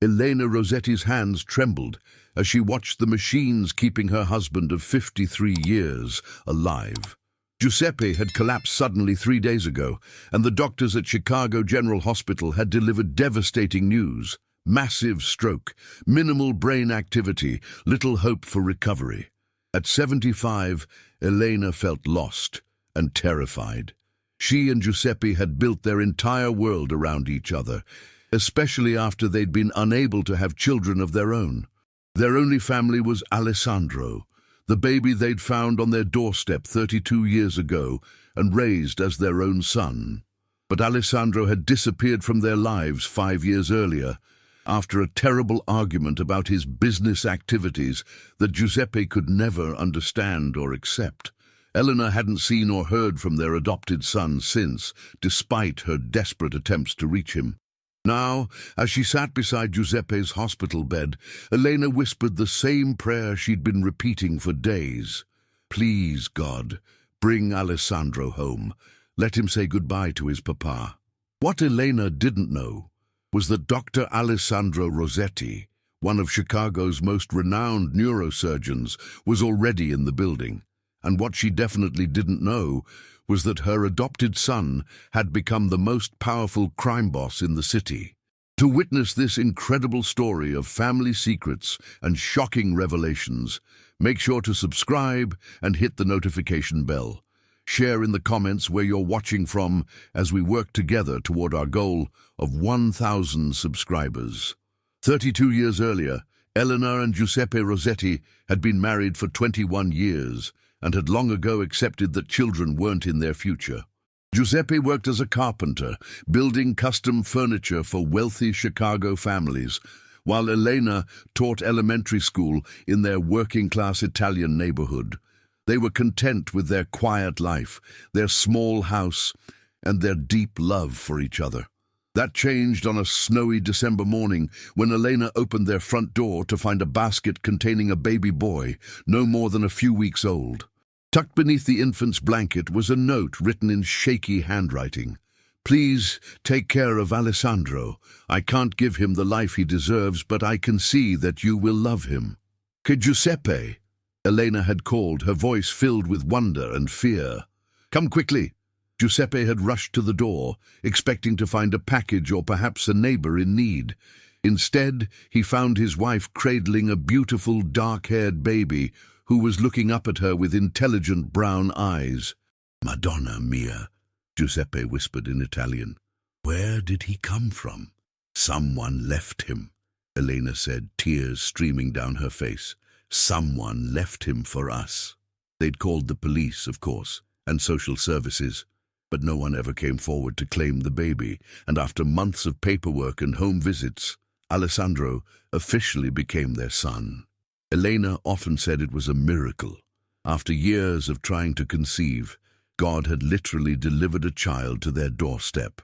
Elena Rossetti's hands trembled as she watched the machines keeping her husband of 53 years alive. Giuseppe had collapsed suddenly 3 days ago, and the doctors at Chicago General Hospital had delivered devastating news. Massive stroke, minimal brain activity, little hope for recovery. At 75, Elena felt lost and terrified. She and Giuseppe had built their entire world around each other, especially after they'd been unable to have children of their own. Their only family was Alessandro, the baby they'd found on their doorstep 32 years ago and raised as their own son. But Alessandro had disappeared from their lives 5 years earlier, after a terrible argument about his business activities that Giuseppe could never understand or accept. Elena hadn't seen or heard from their adopted son since, despite her desperate attempts to reach him. Now, as she sat beside Giuseppe's hospital bed, Elena whispered the same prayer she'd been repeating for days. "Please, God, bring Alessandro home. Let him say goodbye to his papa." What Elena didn't know was that Dr. Alessandro Rossetti, one of Chicago's most renowned neurosurgeons, was already in the building. And what she definitely didn't know was that her adopted son had become the most powerful crime boss in the city. To witness this incredible story of family secrets and shocking revelations, make sure to subscribe and hit the notification bell. Share in the comments where you're watching from as we work together toward our goal of 1,000 subscribers. 32 years earlier, Elena and Giuseppe Rossetti had been married for 21 years and had long ago accepted that children weren't in their future. Giuseppe worked as a carpenter, building custom furniture for wealthy Chicago families, while Elena taught elementary school in their working-class Italian neighborhood. They were content with their quiet life, their small house, and their deep love for each other. That changed on a snowy December morning when Elena opened their front door to find a basket containing a baby boy, no more than a few weeks old. Tucked beneath the infant's blanket was a note written in shaky handwriting. "Please take care of Alessandro. I can't give him the life he deserves, but I can see that you will love him. Che Giuseppe," Elena had called, her voice filled with wonder and fear. "Come quickly." Giuseppe had rushed to the door, expecting to find a package or perhaps a neighbor in need. Instead, he found his wife cradling a beautiful dark-haired baby who was looking up at her with intelligent brown eyes. "Madonna mia," Giuseppe whispered in Italian. "Where did he come from?" "Someone left him," Elena said, tears streaming down her face. "Someone left him for us." They'd called the police, of course, and social services, but no one ever came forward to claim the baby, and after months of paperwork and home visits, Alessandro officially became their son. Elena often said it was a miracle. After years of trying to conceive, God had literally delivered a child to their doorstep.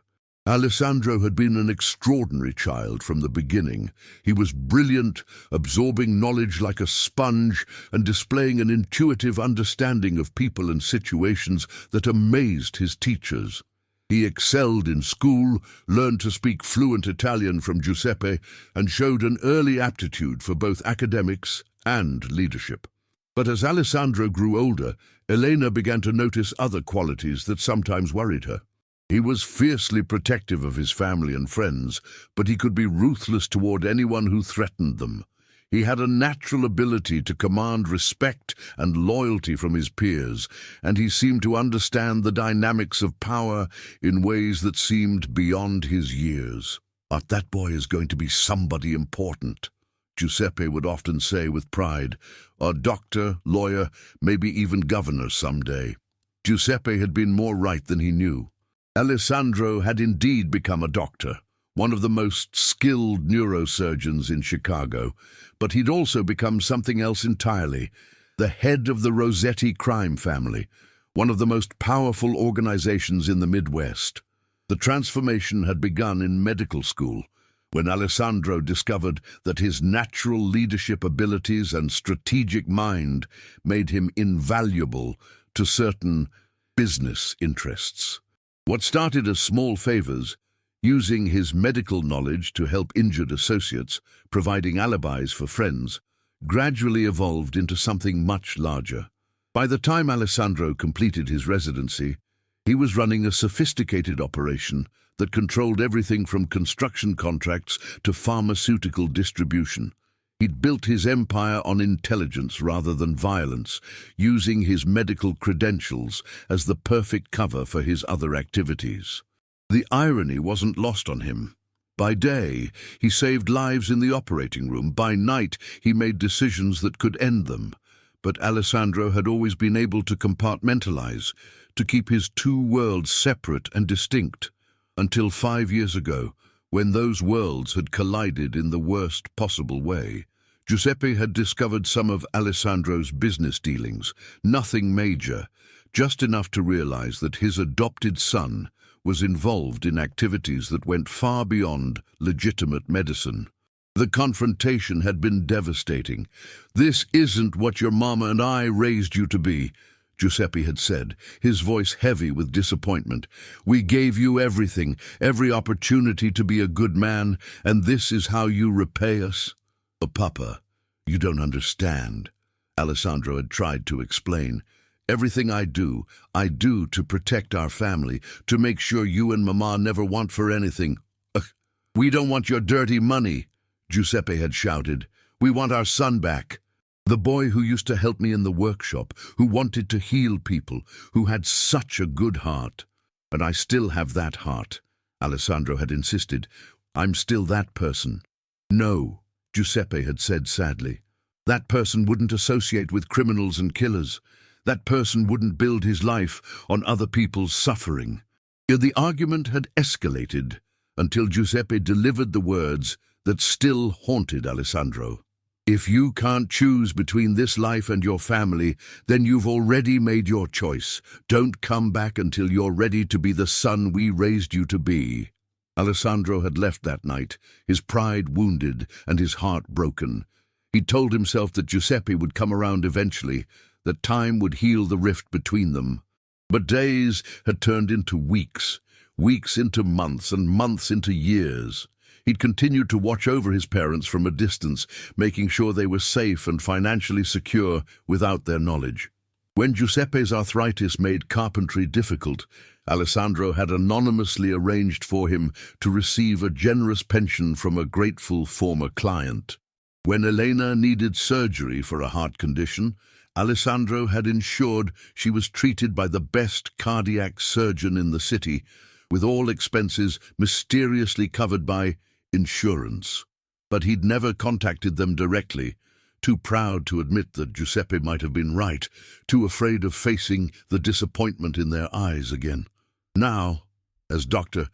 Alessandro had been an extraordinary child from the beginning. He was brilliant, absorbing knowledge like a sponge and displaying an intuitive understanding of people and situations that amazed his teachers. He excelled in school, learned to speak fluent Italian from Giuseppe, and showed an early aptitude for both academics and leadership. But as Alessandro grew older, Elena began to notice other qualities that sometimes worried her. He was fiercely protective of his family and friends, but he could be ruthless toward anyone who threatened them. He had a natural ability to command respect and loyalty from his peers, and he seemed to understand the dynamics of power in ways that seemed beyond his years. "But that boy is going to be somebody important," Giuseppe would often say with pride. "A doctor, lawyer, maybe even governor someday." Giuseppe had been more right than he knew. Alessandro had indeed become a doctor, one of the most skilled neurosurgeons in Chicago, but he'd also become something else entirely, the head of the Rossetti crime family, one of the most powerful organizations in the Midwest. The transformation had begun in medical school, when Alessandro discovered that his natural leadership abilities and strategic mind made him invaluable to certain business interests. What started as small favors using his medical knowledge to help injured associates, providing alibis for friends, gradually evolved into something much larger. By the time Alessandro completed his residency, he was running a sophisticated operation that controlled everything from construction contracts to pharmaceutical distribution. He'd built his empire on intelligence rather than violence, using his medical credentials as the perfect cover for his other activities. The irony wasn't lost on him. By day, he saved lives in the operating room. By night, he made decisions that could end them. But Alessandro had always been able to compartmentalize, to keep his two worlds separate and distinct, until 5 years ago, when those worlds had collided in the worst possible way. Giuseppe had discovered some of Alessandro's business dealings, nothing major, just enough to realize that his adopted son was involved in activities that went far beyond legitimate medicine. The confrontation had been devastating. "This isn't what your mama and I raised you to be," Giuseppe had said, his voice heavy with disappointment. "We gave you everything, every opportunity to be a good man, and this is how you repay us?" "Oh, Papa, you don't understand," Alessandro had tried to explain. "Everything I do to protect our family, to make sure you and Mama never want for anything." "Ugh, we don't want your dirty money," Giuseppe had shouted. "We want our son back. The boy who used to help me in the workshop, who wanted to heal people, who had such a good heart." "And I still have that heart," Alessandro had insisted. "I'm still that person." "No," Giuseppe had said sadly. "That person wouldn't associate with criminals and killers. That person wouldn't build his life on other people's suffering." The argument had escalated until Giuseppe delivered the words that still haunted Alessandro. "If you can't choose between this life and your family, then you've already made your choice. Don't come back until you're ready to be the son we raised you to be." Alessandro had left that night, his pride wounded and his heart broken. He told himself that Giuseppe would come around eventually, that time would heal the rift between them. But days had turned into weeks, weeks into months, and months into years. He'd continued to watch over his parents from a distance, making sure they were safe and financially secure without their knowledge. When Giuseppe's arthritis made carpentry difficult, Alessandro had anonymously arranged for him to receive a generous pension from a grateful former client. When Elena needed surgery for a heart condition, Alessandro had ensured she was treated by the best cardiac surgeon in the city, with all expenses mysteriously covered by insurance. But he'd never contacted them directly, too proud to admit that Giuseppe might have been right, too afraid of facing the disappointment in their eyes again. Now, as Dr.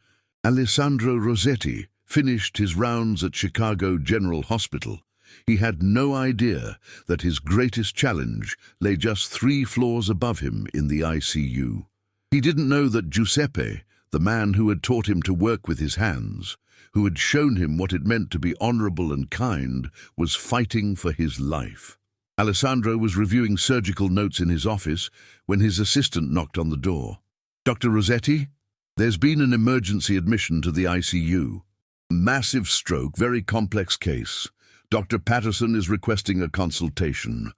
Alessandro Rossetti finished his rounds at Chicago General Hospital, he had no idea that his greatest challenge lay just 3 floors above him in the ICU. He didn't know that Giuseppe, the man who had taught him to work with his hands, who had shown him what it meant to be honorable and kind, was fighting for his life. Alessandro was reviewing surgical notes in his office when his assistant knocked on the door. "Dr. Rossetti, there's been an emergency admission to the ICU. Massive stroke, very complex case. Dr. Patterson is requesting a consultation.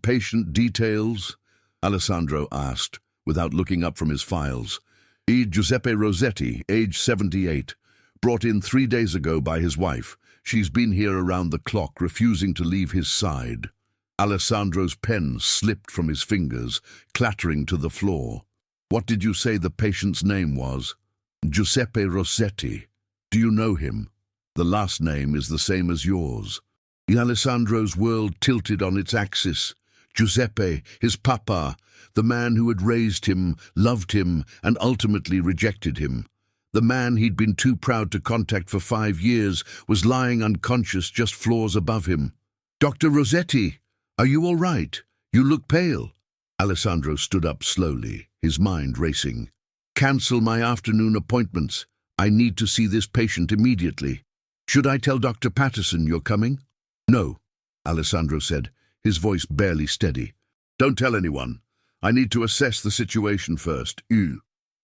Patient details?" Alessandro asked, without looking up from his files. Giuseppe Rossetti, age 78. Brought in 3 days ago by his wife. She's been here around the clock, refusing to leave his side." Alessandro's pen slipped from his fingers, clattering to the floor. "What did you say the patient's name was?" "Giuseppe Rossetti. Do you know him? The last name is the same as yours." Alessandro's world tilted on its axis. Giuseppe, his papa, the man who had raised him, loved him, and ultimately rejected him. The man he'd been too proud to contact for 5 years was lying unconscious just floors above him. "Dr. Rossetti, are you all right? You look pale." Alessandro stood up slowly, his mind racing. "Cancel my afternoon appointments. I need to see this patient immediately. Should I tell Dr. Patterson you're coming?" "No," Alessandro said, his voice barely steady. "Don't tell anyone. I need to assess the situation first."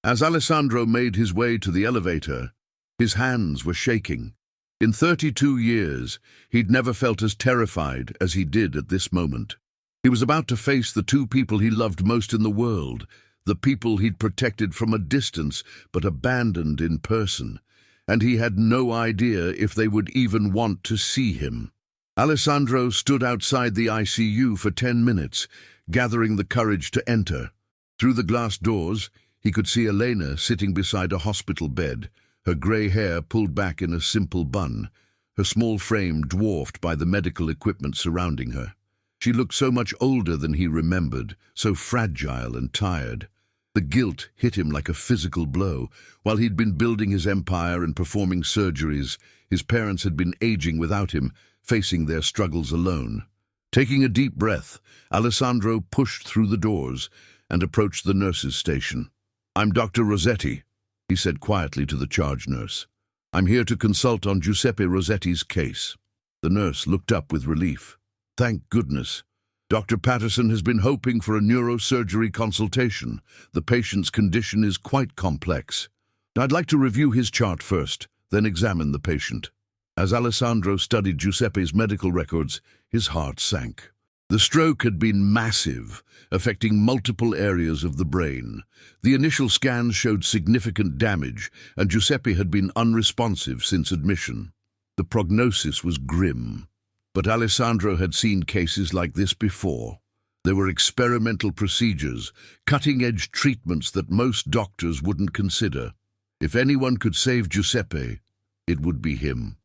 As Alessandro made his way to the elevator, His hands were shaking. In 32 years, he'd never felt as terrified as he did at this moment. He was about to face the two people he loved most in the world, the people he'd protected from a distance but abandoned in person, and he had no idea if they would even want to see him. Alessandro stood outside the ICU for 10 minutes, gathering the courage to enter. Through the glass doors, he could see Elena sitting beside a hospital bed, her grey hair pulled back in a simple bun, her small frame dwarfed by the medical equipment surrounding her. She looked so much older than he remembered, so fragile and tired. The guilt hit him like a physical blow. While he'd been building his empire and performing surgeries, his parents had been aging without him, facing their struggles alone. Taking a deep breath, Alessandro pushed through the doors and approached the nurse's station. "I'm Dr. Rossetti," he said quietly to the charge nurse. "I'm here to consult on Giuseppe Rossetti's case." The nurse looked up with relief. "Thank goodness. Dr. Patterson has been hoping for a neurosurgery consultation. The patient's condition is quite complex. I'd like to review his chart first, then examine the patient." As Alessandro studied Giuseppe's medical records, his heart sank. The stroke had been massive, affecting multiple areas of the brain. The initial scans showed significant damage, and Giuseppe had been unresponsive since admission. The prognosis was grim. But Alessandro had seen cases like this before. There were experimental procedures, cutting-edge treatments that most doctors wouldn't consider. If anyone could save Giuseppe, it would be him.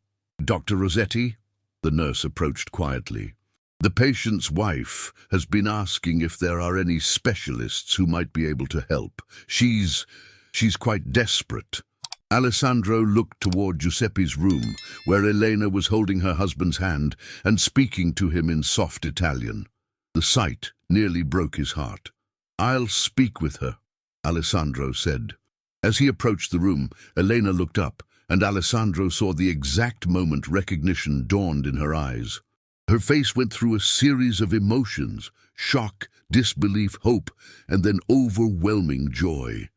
"Dr. Rossetti?" The nurse approached quietly. "The patient's wife has been asking if there are any specialists who might be able to help. She's quite desperate." Alessandro looked toward Giuseppe's room, where Elena was holding her husband's hand and speaking to him in soft Italian. The sight nearly broke his heart. "I'll speak with her," Alessandro said. As he approached the room, Elena looked up, and Alessandro saw the exact moment recognition dawned in her eyes. Her face went through a series of emotions: shock, disbelief, hope, and then overwhelming joy.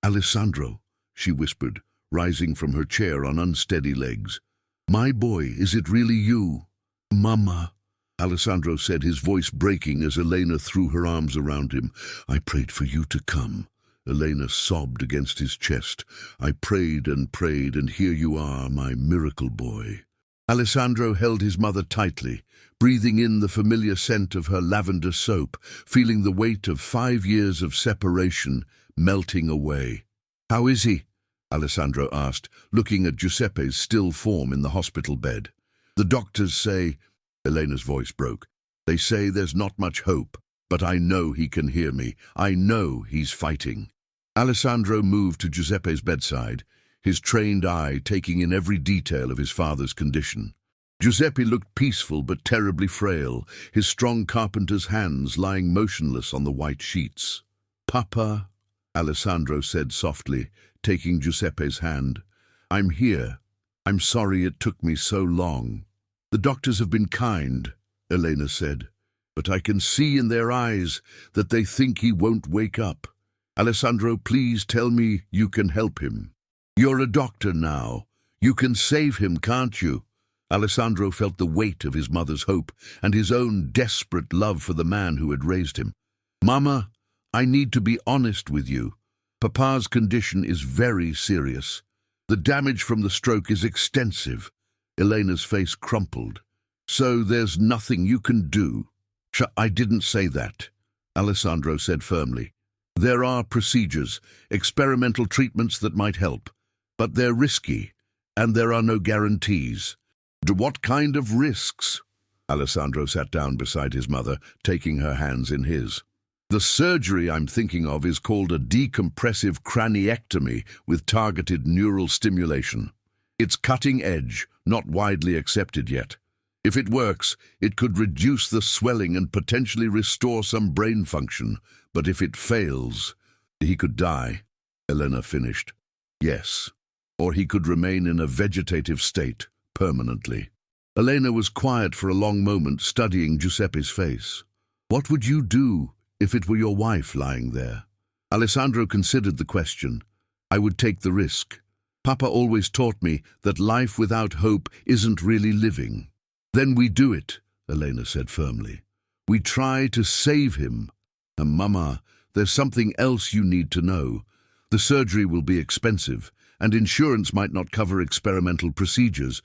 "Alessandro," she whispered, rising from her chair on unsteady legs. "My boy, is it really you?" "Mama," Alessandro said, his voice breaking as Elena threw her arms around him. "I prayed for you to come." Elena sobbed against his chest. "I prayed, and here you are, my miracle boy." Alessandro held his mother tightly, breathing in the familiar scent of her lavender soap, feeling the weight of 5 years of separation melting away. "How is he?" Alessandro asked, looking at Giuseppe's still form in the hospital bed. "The doctors say," Elena's voice broke, "they say there's not much hope, but I know he can hear me. I know he's fighting." Alessandro moved to Giuseppe's bedside, his trained eye taking in every detail of his father's condition. Giuseppe looked peaceful but terribly frail, his strong carpenter's hands lying motionless on the white sheets. "Papa," Alessandro said softly, taking Giuseppe's hand. "I'm here. I'm sorry it took me so long." "The doctors have been kind," Elena said, "but I can see in their eyes that they think he won't wake up. Alessandro, please tell me you can help him. You're a doctor now. You can save him, can't you?" Alessandro felt the weight of his mother's hope and his own desperate love for the man who had raised him. "Mama, I need to be honest with you. Papa's condition is very serious. The damage from the stroke is extensive." Elena's face crumpled. "So there's nothing you can do?" "I didn't say that," Alessandro said firmly. "There are procedures, experimental treatments that might help, but they're risky, and there are no guarantees." "What kind of risks?" Alessandro sat down beside his mother, taking her hands in his. "The surgery I'm thinking of is called a decompressive craniectomy with targeted neural stimulation. It's cutting edge, not widely accepted yet. If it works, it could reduce the swelling and potentially restore some brain function. But if it fails, he could die," Elena finished. "Yes, or he could remain in a vegetative state, permanently." Elena was quiet for a long moment, studying Giuseppe's face. "What would you do if it were your wife lying there?" Alessandro considered the question. "I would take the risk. Papa always taught me that life without hope isn't really living. Then we do it, Elena said firmly. We try to save him. And Mama, there's something else you need to know. The surgery will be expensive, and insurance might not cover experimental procedures.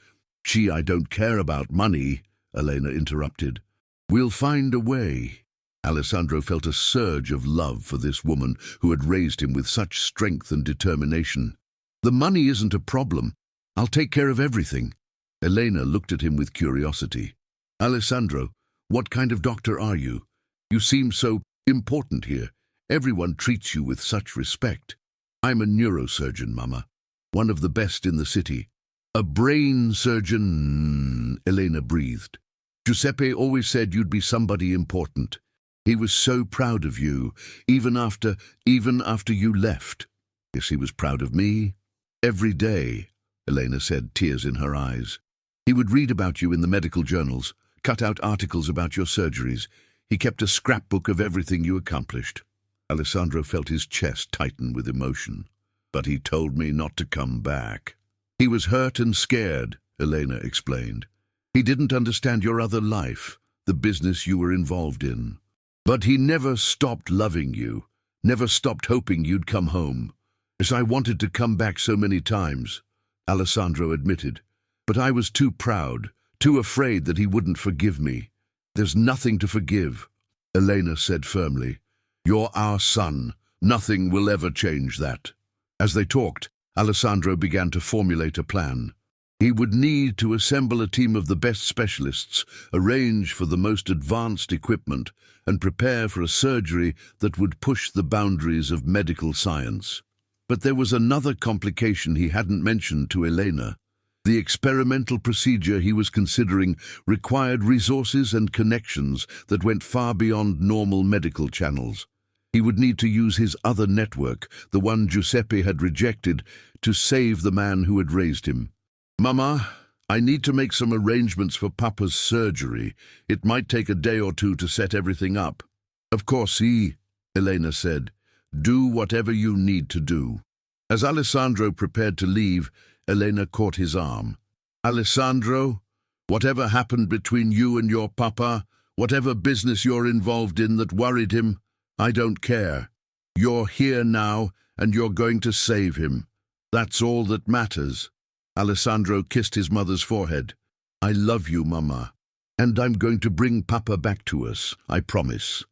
I don't care about money, Elena interrupted. We'll find a way. Alessandro felt a surge of love for this woman who had raised him with such strength and determination. The money isn't a problem. I'll take care of everything. Elena looked at him with curiosity. Alessandro, what kind of doctor are you? You seem so important here. Everyone treats you with such respect. I'm a neurosurgeon, Mama. One of the best in the city. A brain surgeon, Elena breathed. Giuseppe always said you'd be somebody important. He was so proud of you, even after you left. Yes, he was proud of me. Every day, Elena said, tears in her eyes. He would read about you in the medical journals, cut out articles about your surgeries. He kept a scrapbook of everything you accomplished. Alessandro felt his chest tighten with emotion. But he told me not to come back. He was hurt and scared, Elena explained. He didn't understand your other life, the business you were involved in. But he never stopped loving you, never stopped hoping you'd come home. As I wanted to come back so many times, Alessandro admitted. But I was too proud, too afraid that he wouldn't forgive me. There's nothing to forgive, Elena said firmly. You're our son. Nothing will ever change that. As they talked, Alessandro began to formulate a plan. He would need to assemble a team of the best specialists, arrange for the most advanced equipment, and prepare for a surgery that would push the boundaries of medical science. But there was another complication he hadn't mentioned to Elena. The experimental procedure he was considering required resources and connections that went far beyond normal medical channels. He would need to use his other network, the one Giuseppe had rejected, to save the man who had raised him. Mama, I need to make some arrangements for Papa's surgery. It might take a day or two to set everything up. Of course, Elena said. Do whatever you need to do. As Alessandro prepared to leave, Elena caught his arm. Alessandro, whatever happened between you and your Papa, whatever business you're involved in that worried him, I don't care. You're here now, and you're going to save him. That's all that matters. Alessandro kissed his mother's forehead. I love you, Mama. And I'm going to bring Papa back to us, I promise.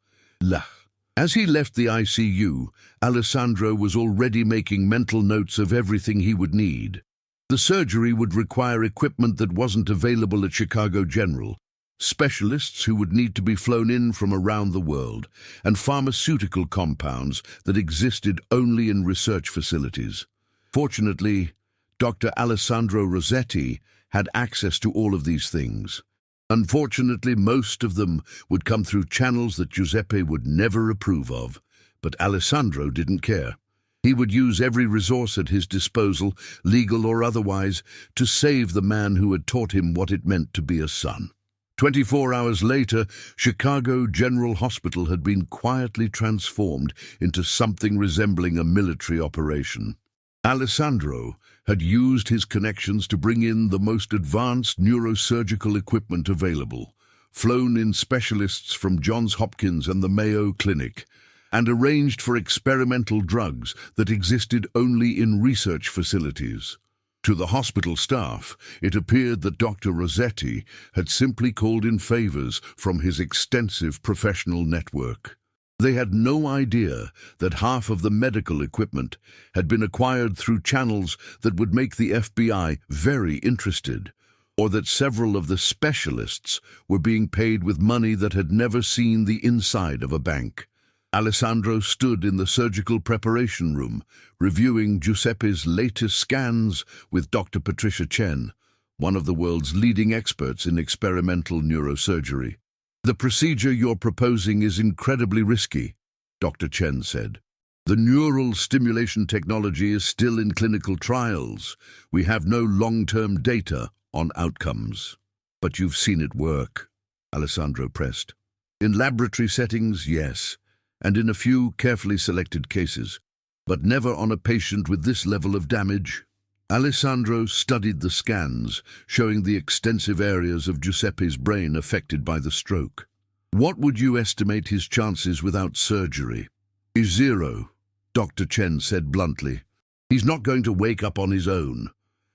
As he left the ICU, Alessandro was already making mental notes of everything he would need. The surgery would require equipment that wasn't available at Chicago General, specialists who would need to be flown in from around the world, and pharmaceutical compounds that existed only in research facilities. Fortunately, Dr. Alessandro Rossetti had access to all of these things. Unfortunately, most of them would come through channels that Giuseppe would never approve of, but Alessandro didn't care. He would use every resource at his disposal, legal or otherwise, to save the man who had taught him what it meant to be a son. 24 hours later, Chicago General Hospital had been quietly transformed into something resembling a military operation. Alessandro had used his connections to bring in the most advanced neurosurgical equipment available, flown in specialists from Johns Hopkins and the Mayo Clinic, and arranged for experimental drugs that existed only in research facilities. To the hospital staff, it appeared that Dr. Rossetti had simply called in favors from his extensive professional network. They had no idea that half of the medical equipment had been acquired through channels that would make the FBI very interested, or that several of the specialists were being paid with money that had never seen the inside of a bank. Alessandro stood in the surgical preparation room, reviewing Giuseppe's latest scans with Dr. Patricia Chen, one of the world's leading experts in experimental neurosurgery. The procedure you're proposing is incredibly risky, Dr. Chen said. The neural stimulation technology is still in clinical trials. We have no long-term data on outcomes. But you've seen it work, Alessandro pressed. In laboratory settings, yes, and in a few carefully selected cases, but never on a patient with this level of damage. Alessandro studied the scans, showing the extensive areas of Giuseppe's brain affected by the stroke. What would you estimate his chances without surgery? Is 0, Dr. Chen said bluntly. He's not going to wake up on his own.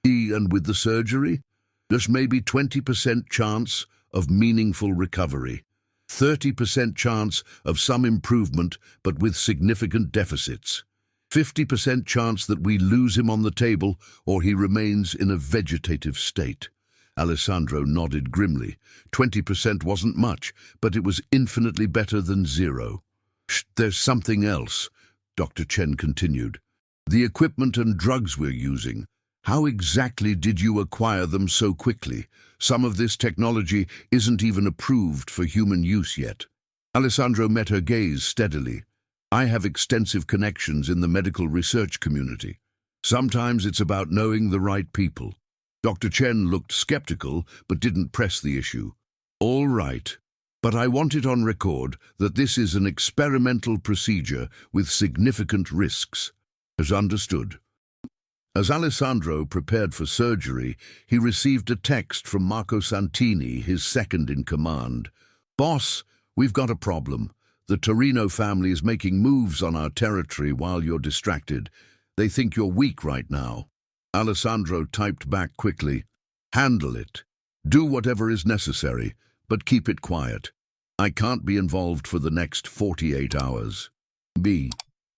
And with the surgery, there's maybe 20% chance of meaningful recovery, 30% chance of some improvement but with significant deficits, 50% chance that we lose him on the table or he remains in a vegetative state. Alessandro nodded grimly. 20% wasn't much, but it was infinitely better than 0. There's something else, Dr. Chen continued. The equipment and drugs we're using. How exactly did you acquire them so quickly? Some of this technology isn't even approved for human use yet. Alessandro met her gaze steadily. I have extensive connections in the medical research community. Sometimes it's about knowing the right people. Dr. Chen looked skeptical but didn't press the issue. All right, but I want it on record that this is an experimental procedure with significant risks. As understood. As Alessandro prepared for surgery, he received a text from Marco Santini, his second-in-command. Boss, we've got a problem. The Torino family is making moves on our territory while you're distracted. They think you're weak right now. Alessandro typed back quickly. Handle it. Do whatever is necessary, but keep it quiet. I can't be involved for the next 48 hours. B.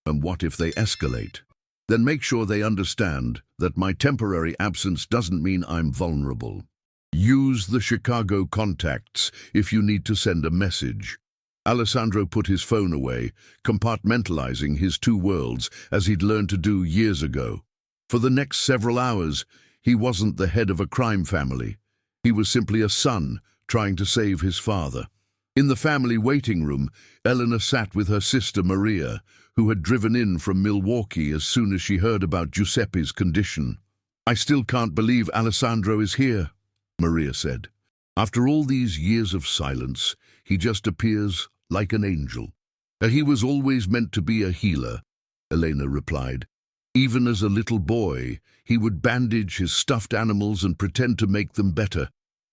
And what if they escalate? Then make sure they understand that my temporary absence doesn't mean I'm vulnerable. Use the Chicago contacts if you need to send a message. Alessandro put his phone away, compartmentalizing his two worlds as he'd learned to do years ago. For the next several hours, he wasn't the head of a crime family. He was simply a son trying to save his father. In the family waiting room, Elena sat with her sister Maria, who had driven in from Milwaukee as soon as she heard about Giuseppe's condition. I still can't believe Alessandro is here, Maria said. After all these years of silence, he just appears like an angel. He was always meant to be a healer, Elena replied. Even as a little boy, he would bandage his stuffed animals and pretend to make them better.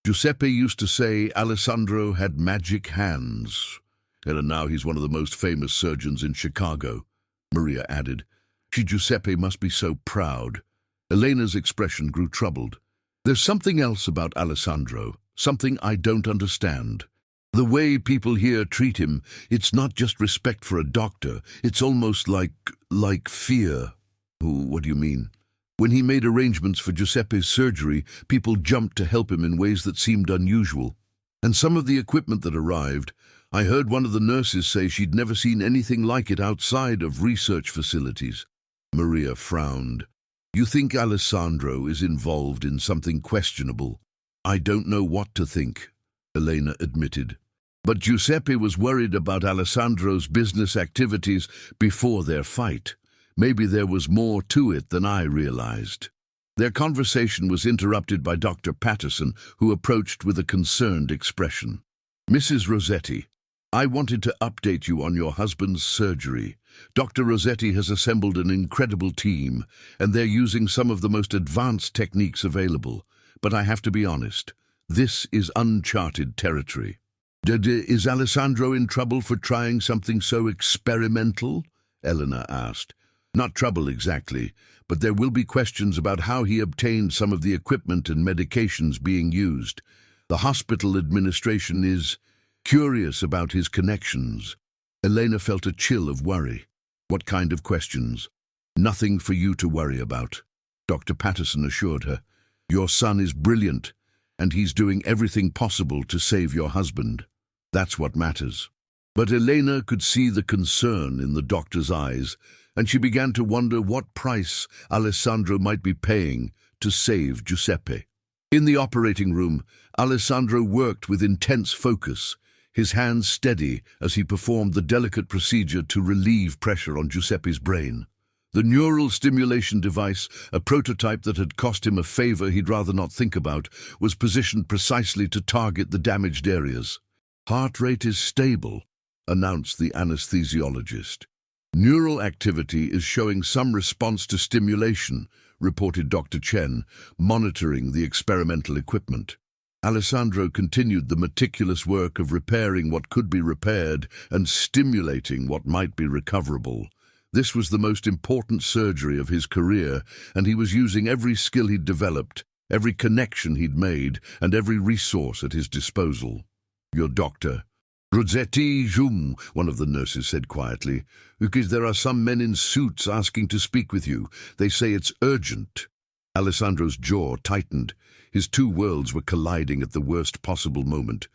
Giuseppe used to say Alessandro had magic hands. And now he's one of the most famous surgeons in Chicago, Maria added. Giuseppe must be so proud. Elena's expression grew troubled. There's something else about Alessandro, something I don't understand. The way people here treat him, it's not just respect for a doctor, it's almost like fear. What do you mean? When he made arrangements for Giuseppe's surgery, people jumped to help him in ways that seemed unusual. And some of the equipment that arrived, I heard one of the nurses say she'd never seen anything like it outside of research facilities. Maria frowned. You think Alessandro is involved in something questionable? I don't know what to think, Elena admitted. But Giuseppe was worried about Alessandro's business activities before their fight. Maybe there was more to it than I realized. Their conversation was interrupted by Dr. Patterson, who approached with a concerned expression. Mrs. Rossetti, I wanted to update you on your husband's surgery. Dr. Rossetti has assembled an incredible team, and they're using some of the most advanced techniques available. But I have to be honest, this is uncharted territory. Is Alessandro in trouble for trying something so experimental? Elena asked. Not trouble exactly, but there will be questions about how he obtained some of the equipment and medications being used. The hospital administration is curious about his connections. Elena felt a chill of worry. What kind of questions? Nothing for you to worry about, Dr. Patterson assured her. Your son is brilliant, and he's doing everything possible to save your husband. That's what matters. But Elena could see the concern in the doctor's eyes, and she began to wonder what price Alessandro might be paying to save Giuseppe. In the operating room, Alessandro worked with intense focus, his hands steady as he performed the delicate procedure to relieve pressure on Giuseppe's brain. The neural stimulation device, a prototype that had cost him a favor he'd rather not think about, was positioned precisely to target the damaged areas. Heart rate is stable, announced the anesthesiologist. Neural activity is showing some response to stimulation, reported Dr. Chen, monitoring the experimental equipment. Alessandro continued the meticulous work of repairing what could be repaired and stimulating what might be recoverable. This was the most important surgery of his career, and he was using every skill he'd developed, every connection he'd made, and every resource at his disposal. "Your doctor." "Rossetti, Jum," one of the nurses said quietly, "because there are some men in suits asking to speak with you. They say it's urgent." Alessandro's jaw tightened. His two worlds were colliding at the worst possible moment.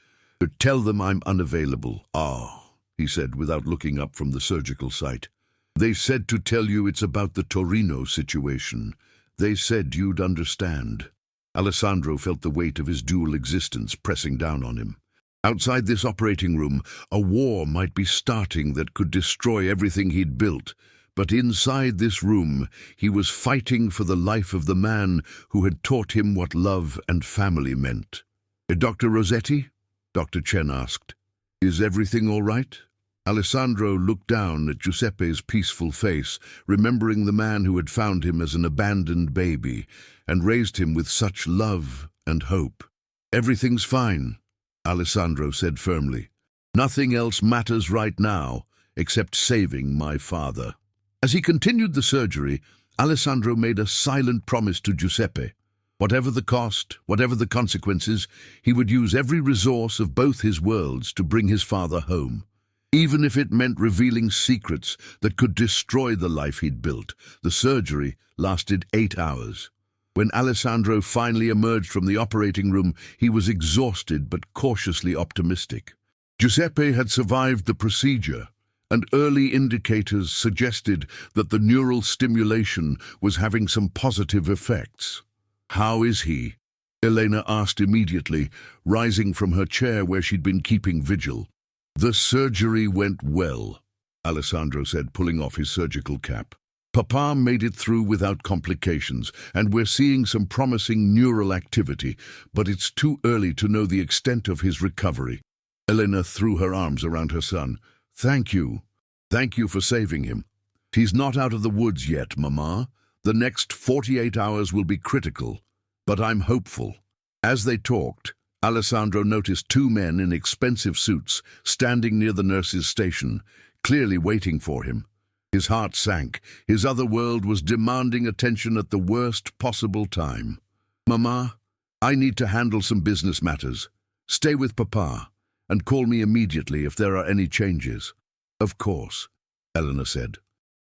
"Tell them I'm unavailable." "Ah," he said without looking up from the surgical site. "They said to tell you it's about the Torino situation. They said you'd understand." Alessandro felt the weight of his dual existence pressing down on him. Outside this operating room, a war might be starting that could destroy everything he'd built. But inside this room, he was fighting for the life of the man who had taught him what love and family meant. "Dr. Rossetti?" Dr. Chen asked. "Is everything all right?" Alessandro looked down at Giuseppe's peaceful face, remembering the man who had found him as an abandoned baby and raised him with such love and hope. "Everything's fine," Alessandro said firmly. "Nothing else matters right now except saving my father." As he continued the surgery, Alessandro made a silent promise to Giuseppe. Whatever the cost, whatever the consequences, he would use every resource of both his worlds to bring his father home. Even if it meant revealing secrets that could destroy the life he'd built. The surgery lasted 8 hours. When Alessandro finally emerged from the operating room, he was exhausted but cautiously optimistic. Giuseppe had survived the procedure, and early indicators suggested that the neural stimulation was having some positive effects. "How is he?" Elena asked immediately, rising from her chair where she'd been keeping vigil. "The surgery went well," Alessandro said, pulling off his surgical cap. "Papa made it through without complications, and we're seeing some promising neural activity, but it's too early to know the extent of his recovery." Elena threw her arms around her son. "Thank you. Thank you for saving him. He's not out of the woods yet, Mama. The next 48 hours will be critical, but I'm hopeful." As they talked, Alessandro noticed 2 men in expensive suits standing near the nurse's station, clearly waiting for him. His heart sank. His other world was demanding attention at the worst possible time. "Mama, I need to handle some business matters. Stay with Papa, and call me immediately if there are any changes." "Of course," Elena said.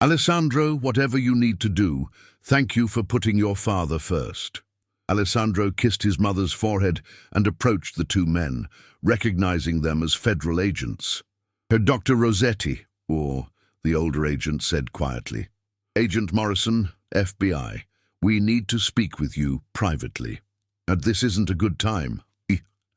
"Alessandro, whatever you need to do, thank you for putting your father first." Alessandro kissed his mother's forehead and approached the 2 men, recognizing them as federal agents. "Dr. Rossetti," or the older agent said quietly. "Agent Morrison, FBI, we need to speak with you privately." "This isn't a good time,"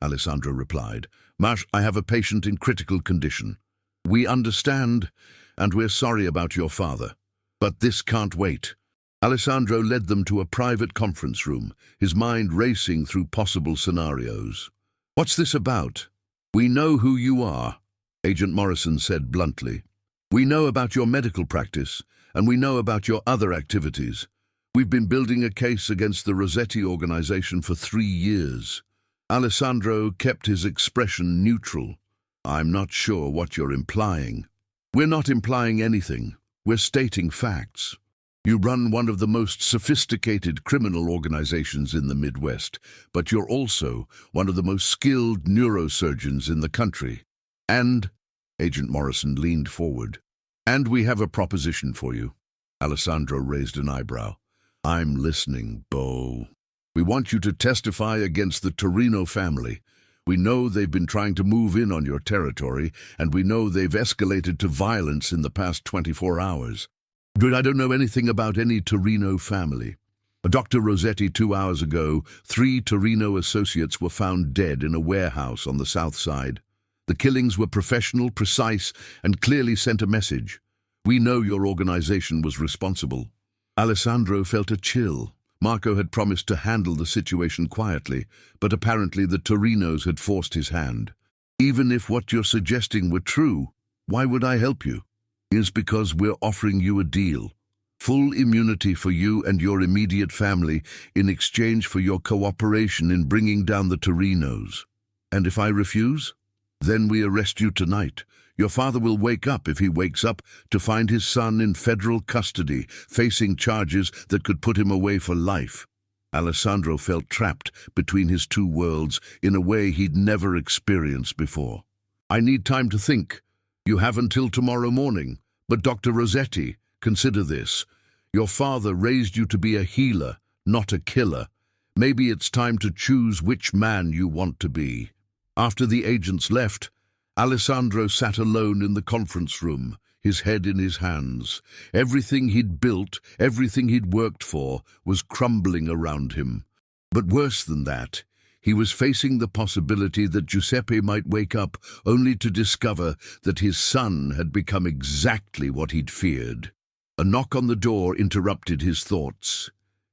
Alessandro replied. "Mash, I have a patient in critical condition." "We understand, and we're sorry about your father. But this can't wait." Alessandro led them to a private conference room, his mind racing through possible scenarios. "What's this about?" "We know who you are," Agent Morrison said bluntly. "We know about your medical practice, and we know about your other activities. We've been building a case against the Rossetti organization for 3 years. Alessandro kept his expression neutral. "I'm not sure what you're implying." "We're not implying anything. We're stating facts. You run one of the most sophisticated criminal organizations in the Midwest, but you're also one of the most skilled neurosurgeons in the country. And," Agent Morrison leaned forward, "and we have a proposition for you." Alessandro raised an eyebrow. "I'm listening, Bo. We want you to testify against the Torino family. We know they've been trying to move in on your territory, and we know they've escalated to violence in the past 24 hours. I don't know anything about any Torino family. Dr. Rossetti 2 hours ago, 3 Torino associates were found dead in a warehouse on the south side. The killings were professional, precise, and clearly sent a message. We know your organization was responsible." Alessandro felt a chill. Marco had promised to handle the situation quietly, but apparently the Torinos had forced his hand. "Even if what you're suggesting were true, why would I help you?" "It's because we're offering you a deal." Full immunity for you and your immediate family in exchange for your cooperation in bringing down the Torinos. And if I refuse? Then we arrest you tonight. Your father will wake up, if he wakes up, to find his son in federal custody, facing charges that could put him away for life. Alessandro felt trapped between his two worlds in a way he'd never experienced before. I need time to think. You have until tomorrow morning. But Dr. Rossetti, consider this. Your father raised you to be a healer, not a killer. Maybe it's time to choose which man you want to be. After the agents left, Alessandro sat alone in the conference room, his head in his hands. Everything he'd built, everything he'd worked for, was crumbling around him. But worse than that, he was facing the possibility that Giuseppe might wake up only to discover that his son had become exactly what he'd feared. A knock on the door interrupted his thoughts.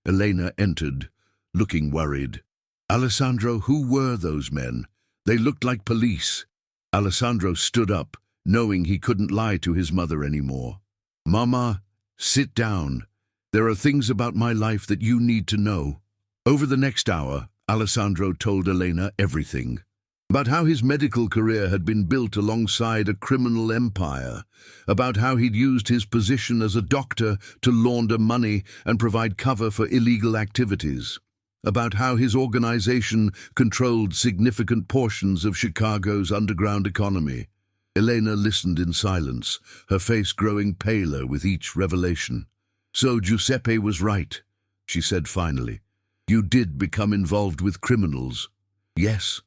Elena entered, looking worried. Alessandro, who were those men? They looked like police. Alessandro stood up, knowing he couldn't lie to his mother anymore. Mama, sit down. There are things about my life that you need to know. Over the next hour, Alessandro told Elena everything. About how his medical career had been built alongside a criminal empire, about how he'd used his position as a doctor to launder money and provide cover for illegal activities, about how his organization controlled significant portions of Chicago's underground economy. Elena listened in silence, her face growing paler with each revelation. So Giuseppe was right, she said finally. You did become involved with criminals. Yes,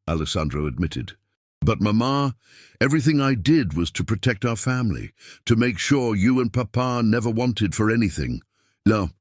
Alessandro admitted. But Mama, everything I did was to protect our family, to make sure you and Papa never wanted for anything. No,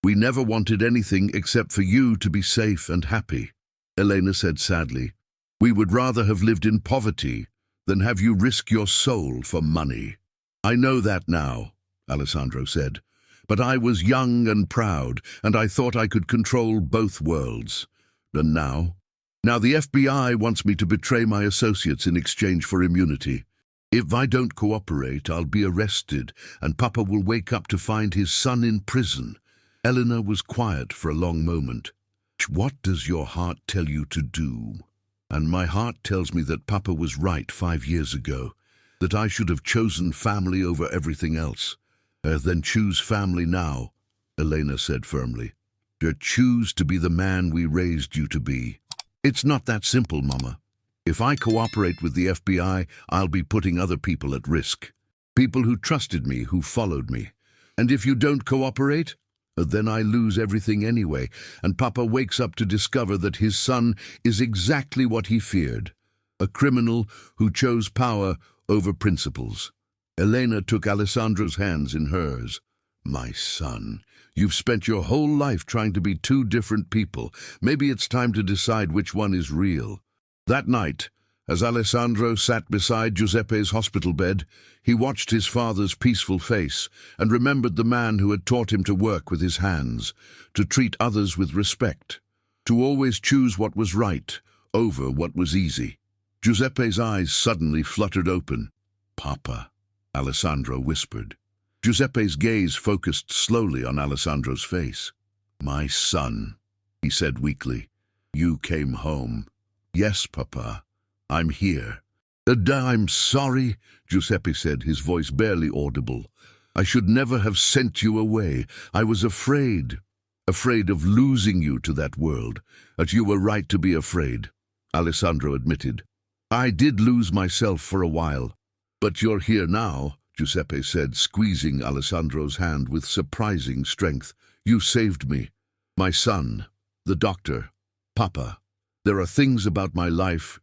we never wanted anything except for you to be safe and happy, Elena said sadly. We would rather have lived in poverty than have you risk your soul for money. I know that now, Alessandro said. But I was young and proud, and I thought I could control both worlds. And now? Now the FBI wants me to betray my associates in exchange for immunity. If I don't cooperate, I'll be arrested, and Papa will wake up to find his son in prison. Eleanor was quiet for a long moment. What does your heart tell you to do? And my heart tells me that Papa was right 5 years ago, that I should have chosen family over everything else. Then choose family now, Elena said firmly. Choose to be the man we raised you to be. It's not that simple, Mama. If I cooperate with the FBI, I'll be putting other people at risk. People who trusted me, who followed me. And if you don't cooperate, then I lose everything anyway, and Papa wakes up to discover that his son is exactly what he feared. A criminal who chose power over principles. Elena took Alessandro's hands in hers. My son, you've spent your whole life trying to be two different people. Maybe it's time to decide which one is real. That night, as Alessandro sat beside Giuseppe's hospital bed, he watched his father's peaceful face and remembered the man who had taught him to work with his hands, to treat others with respect, to always choose what was right over what was easy. Giuseppe's eyes suddenly fluttered open. Papa, Alessandro whispered. Giuseppe's gaze focused slowly on Alessandro's face. My son, he said weakly, you came home. Yes, Papa, I'm here. I'm sorry, Giuseppe said, his voice barely audible. I should never have sent you away. I was afraid of losing you to that world. But you were right to be afraid, Alessandro admitted. I did lose myself for a while. But you're here now, Giuseppe said, squeezing Alessandro's hand with surprising strength. You saved me. My son, the doctor, Papa. There are things about my life...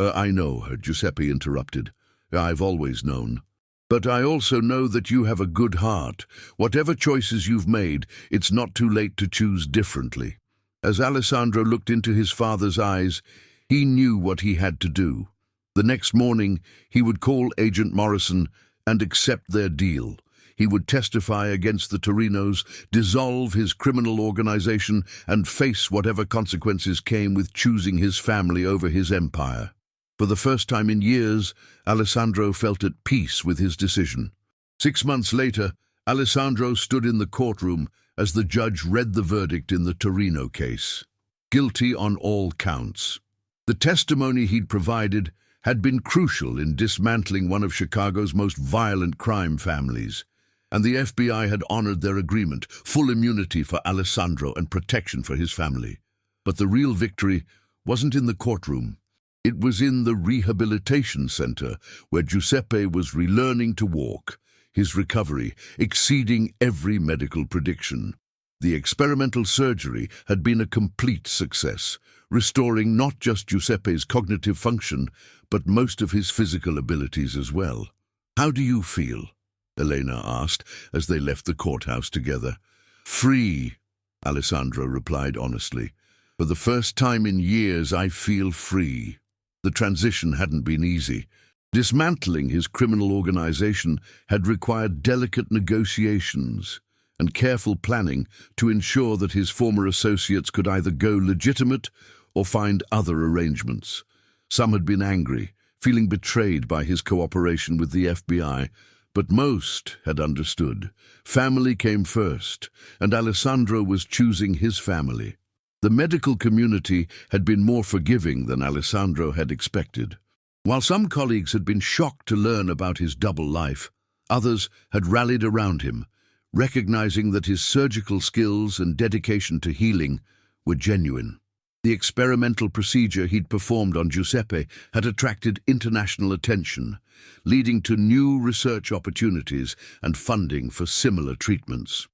I know, Giuseppe interrupted. I've always known. But I also know that you have a good heart. Whatever choices you've made, it's not too late to choose differently. As Alessandro looked into his father's eyes, he knew what he had to do. The next morning, he would call Agent Morrison and accept their deal. He would testify against the Torinos, dissolve his criminal organization, and face whatever consequences came with choosing his family over his empire. For the first time in years, Alessandro felt at peace with his decision. 6 months later, Alessandro stood in the courtroom as the judge read the verdict in the Torino case. Guilty on all counts. The testimony he'd provided had been crucial in dismantling one of Chicago's most violent crime families, and the FBI had honored their agreement, full immunity for Alessandro and protection for his family. But the real victory wasn't in the courtroom. It was in the rehabilitation center, where Giuseppe was relearning to walk, his recovery exceeding every medical prediction. The experimental surgery had been a complete success, restoring not just Giuseppe's cognitive function, but most of his physical abilities as well. "How do you feel?" Elena asked as they left the courthouse together. "Free," Alessandro replied honestly. "For the first time in years, I feel free." The transition hadn't been easy. Dismantling his criminal organization had required delicate negotiations and careful planning to ensure that his former associates could either go legitimate or find other arrangements. Some had been angry, feeling betrayed by his cooperation with the FBI, but most had understood. Family came first, and Alessandro was choosing his family. The medical community had been more forgiving than Alessandro had expected. While some colleagues had been shocked to learn about his double life, others had rallied around him, recognizing that his surgical skills and dedication to healing were genuine. The experimental procedure he'd performed on Giuseppe had attracted international attention, leading to new research opportunities and funding for similar treatments.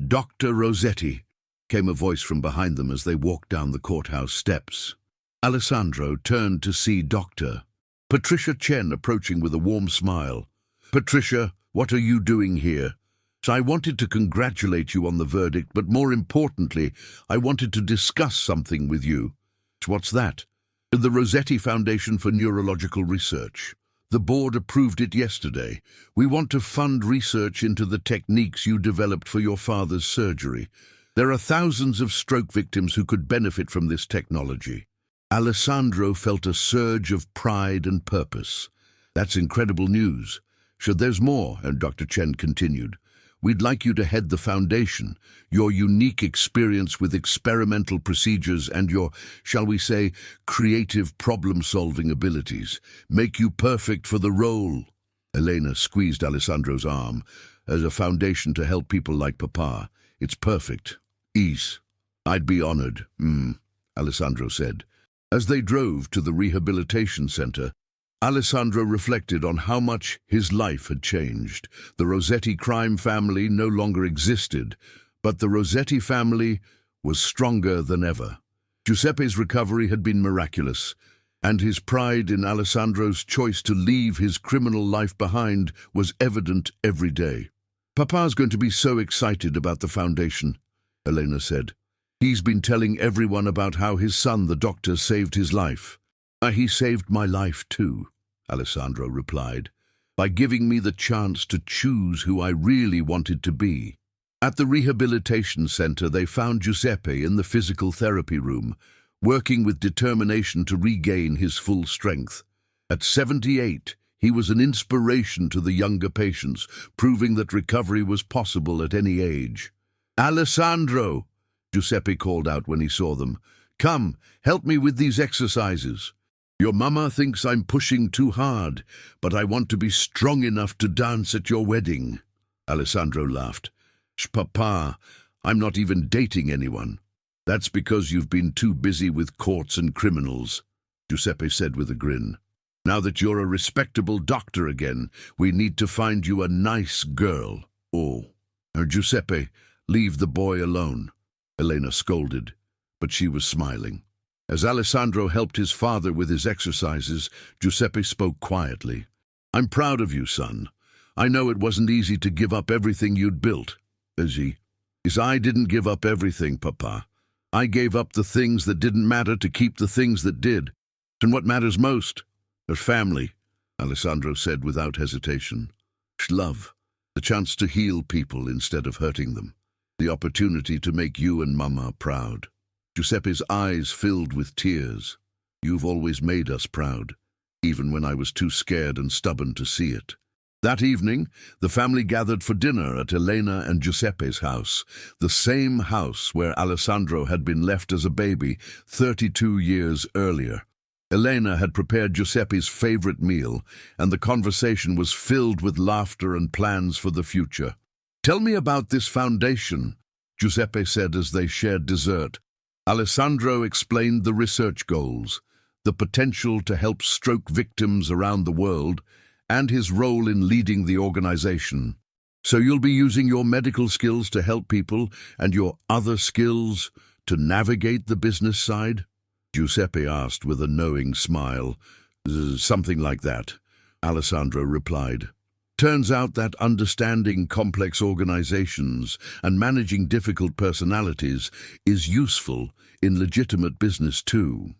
"Dr. Rossetti," came a voice from behind them as they walked down the courthouse steps. Alessandro turned to see Dr. Patricia Chen approaching with a warm smile. "Patricia, what are you doing here?" "I wanted to congratulate you on the verdict, but more importantly, I wanted to discuss something with you." "What's that?" "The Rossetti Foundation for Neurological Research. The board approved it yesterday. We want to fund research into the techniques you developed for your father's surgery. There are thousands of stroke victims who could benefit from this technology." Alessandro felt a surge of pride and purpose. "That's incredible news. Sure, there's more," and Dr. Chen continued. "We'd like you to head the foundation. Your unique experience with experimental procedures and your, shall we say, creative problem-solving abilities make you perfect for the role." Elena squeezed Alessandro's arm. "As a foundation to help people like Papa, it's perfect. Ease. I'd be honored," Alessandro said. As they drove to the rehabilitation center, Alessandro reflected on how much his life had changed. The Rossetti crime family no longer existed, but the Rossetti family was stronger than ever. Giuseppe's recovery had been miraculous, and his pride in Alessandro's choice to leave his criminal life behind was evident every day. "Papa's going to be so excited about the foundation," Elena said. "He's been telling everyone about how his son, the doctor, saved his life." "He saved my life too," Alessandro replied, "by giving me the chance to choose who I really wanted to be." At the rehabilitation center, they found Giuseppe in the physical therapy room, working with determination to regain his full strength. At 78, he was an inspiration to the younger patients, proving that recovery was possible at any age. "Alessandro," Giuseppe called out when he saw them. "Come, help me with these exercises. Your mama thinks I'm pushing too hard, but I want to be strong enough to dance at your wedding." Alessandro laughed. "Papa, I'm not even dating anyone." "That's because you've been too busy with courts and criminals," Giuseppe said with a grin. "Now that you're a respectable doctor again, we need to find you a nice girl." "Oh, Giuseppe, leave the boy alone," Elena scolded, but she was smiling. As Alessandro helped his father with his exercises, Giuseppe spoke quietly. "I'm proud of you, son. I know it wasn't easy to give up everything you'd built." I didn't give up everything, Papa. I gave up the things that didn't matter to keep the things that did. And what matters most? Our family," Alessandro said without hesitation. "Love. The chance to heal people instead of hurting them. The opportunity to make you and Mama proud." Giuseppe's eyes filled with tears. "You've always made us proud, even when I was too scared and stubborn to see it." That evening, the family gathered for dinner at Elena and Giuseppe's house, the same house where Alessandro had been left as a baby 32 years earlier. Elena had prepared Giuseppe's favorite meal, and the conversation was filled with laughter and plans for the future. "Tell me about this foundation," Giuseppe said as they shared dessert. Alessandro explained the research goals, the potential to help stroke victims around the world, and his role in leading the organization. "So you'll be using your medical skills to help people and your other skills to navigate the business side?" Giuseppe asked with a knowing smile. "Something like that," Alessandro replied. "Turns out that understanding complex organizations and managing difficult personalities is useful in legitimate business too.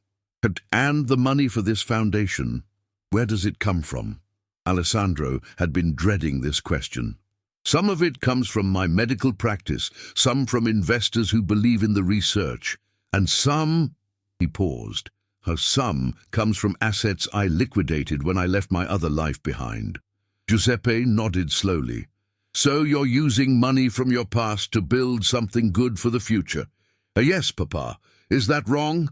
And the money for this foundation, where does it come from?" Alessandro had been dreading this question. "Some of it comes from my medical practice, some from investors who believe in the research, and some—" he paused. "Some comes from assets I liquidated when I left my other life behind." Giuseppe nodded slowly. "So you're using money from your past to build something good for the future?" "Yes, Papa. Is that wrong?"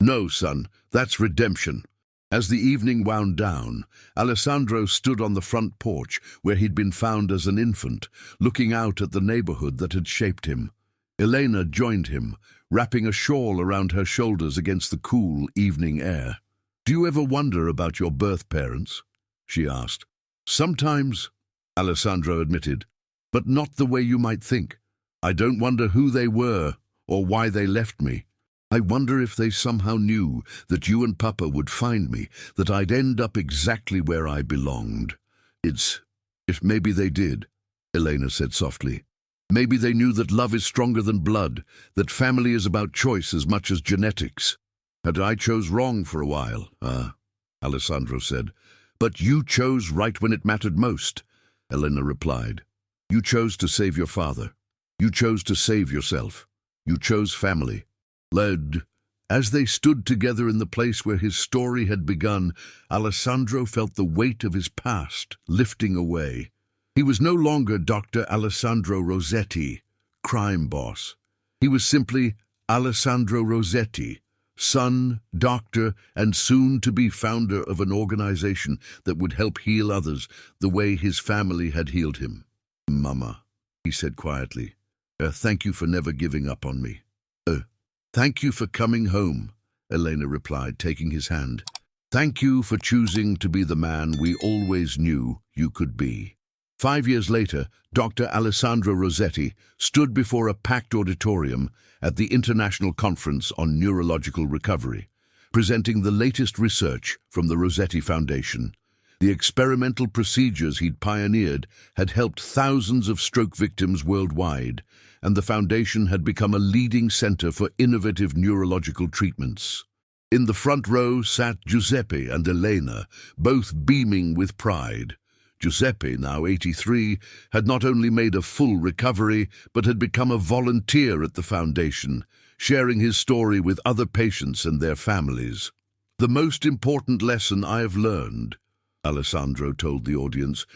"No, son. That's redemption." As the evening wound down, Alessandro stood on the front porch where he'd been found as an infant, looking out at the neighborhood that had shaped him. Elena joined him, wrapping a shawl around her shoulders against the cool evening air. "Do you ever wonder about your birth parents?" she asked. "Sometimes," Alessandro admitted, "but not the way you might think. I don't wonder who they were or why they left me. I wonder if they somehow knew that you and Papa would find me, that I'd end up exactly where I belonged. If maybe they did," Elena said softly. "Maybe they knew that love is stronger than blood, that family is about choice as much as genetics. And I chose wrong for a while, Alessandro said. "But you chose right when it mattered most," Elena replied. "You chose to save your father. You chose to save yourself. You chose family." As they stood together in the place where his story had begun, Alessandro felt the weight of his past lifting away. He was no longer Dr. Alessandro Rossetti, crime boss. He was simply Alessandro Rossetti, son, doctor, and soon-to-be founder of an organization that would help heal others the way his family had healed him. "Mama," he said quietly, "thank you for never giving up on me." "Thank you for coming home," Elena replied, taking his hand. "Thank you for choosing to be the man we always knew you could be." 5 years later, Dr. Alessandro Rossetti stood before a packed auditorium at the International Conference on Neurological Recovery, presenting the latest research from the Rossetti Foundation. The experimental procedures he'd pioneered had helped thousands of stroke victims worldwide, and the foundation had become a leading center for innovative neurological treatments. In the front row sat Giuseppe and Elena, both beaming with pride. Giuseppe, now 83, had not only made a full recovery, but had become a volunteer at the foundation, sharing his story with other patients and their families. "The most important lesson I have learned," Alessandro told the audience,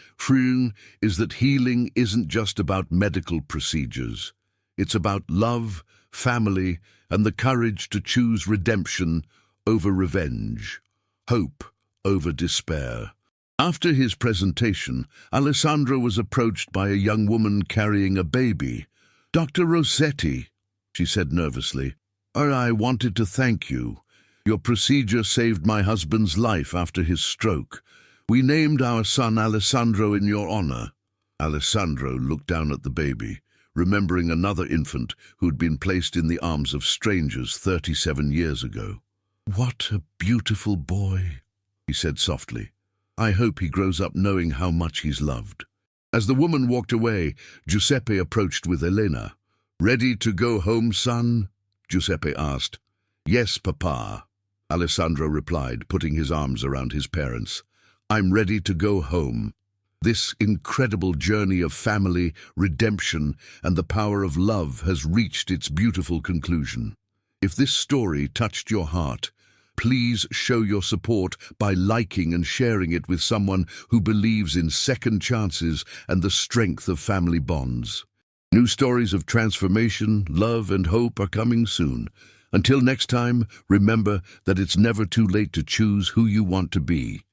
"is that healing isn't just about medical procedures. It's about love, family, and the courage to choose redemption over revenge, hope over despair." After his presentation, Alessandro was approached by a young woman carrying a baby. "Dr. Rossetti," she said nervously, "I wanted to thank you. Your procedure saved my husband's life after his stroke. We named our son Alessandro in your honor." Alessandro looked down at the baby, remembering another infant who'd been placed in the arms of strangers 37 years ago. "What a beautiful boy," he said softly. "I hope he grows up knowing how much he's loved." As the woman walked away, Giuseppe approached with Elena. "Ready to go home, son?" Giuseppe asked. "Yes, Papa," Alessandro replied, putting his arms around his parents. "I'm ready to go home. This incredible journey of family, redemption, and the power of love has reached its beautiful conclusion. If this story touched your heart, please show your support by liking and sharing it with someone who believes in second chances and the strength of family bonds. New stories of transformation, love, and hope are coming soon. Until next time, remember that it's never too late to choose who you want to be.